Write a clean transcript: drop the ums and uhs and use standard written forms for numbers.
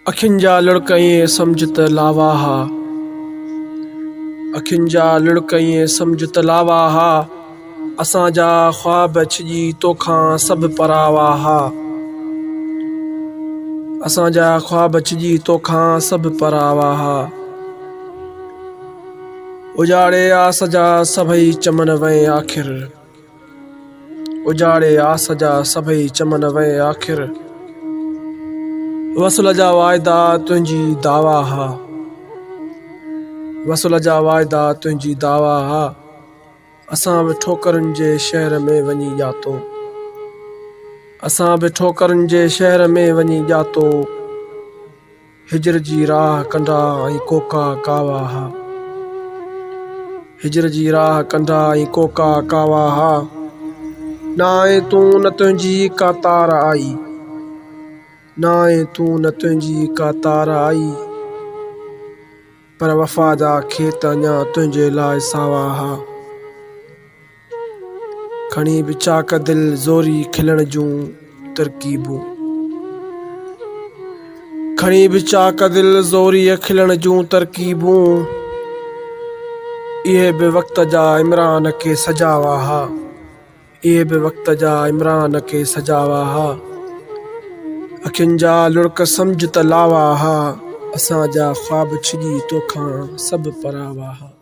अखियुनि जा लुड़कईं सम्झ त लावा हा। अखियुनि जा लुड़कईं सम्झ त लावा हा। असांजा ख्वाब छिॼी तोखां सभु परावा हा। असांजा ख्वाब छिॼी तोखां सभु परावा हा। उजाड़े आस जा सभई चमन वए आख़िर। उजाड़े आस जा सभई चमन वए आख़िर। वसल जा वाइदा तुंहिंजी दावा हा। वसल जा वाइदा तुंहिंजी दावा हा। असां बि ठोकरुनि जे शहर में वञी ॼातो। असां बि ठोकरुनि जे शहर में वञी ॼातो। हिजर जी राह कंदा ऐं कोका कावा हा। हिजर जी राह कंदा ऐं कोका कावा हा। न आहे तूं न तुंहिंजी का तार आई। न आहे तूं न तुंहिंजी का तार आई। पर वफ़ा जा खेत अञा तुंहिंजे लाइ सावा हा। खणी बि चाक दिल ज़ोरी खिलण जूं तरकीबूं। खणी बि चाक दिल ज़ोरी खिलण जूं तरकीबूं। इहे बि वक़्त जा इमरान के सजावा हा। इहे बि वक़्त जा इमरान के सजावा हा। अखियुनि जा लुड़क सम्झ त लावा हा। असांजा ख्वाब छिॼी तोखां सभु परावा हा।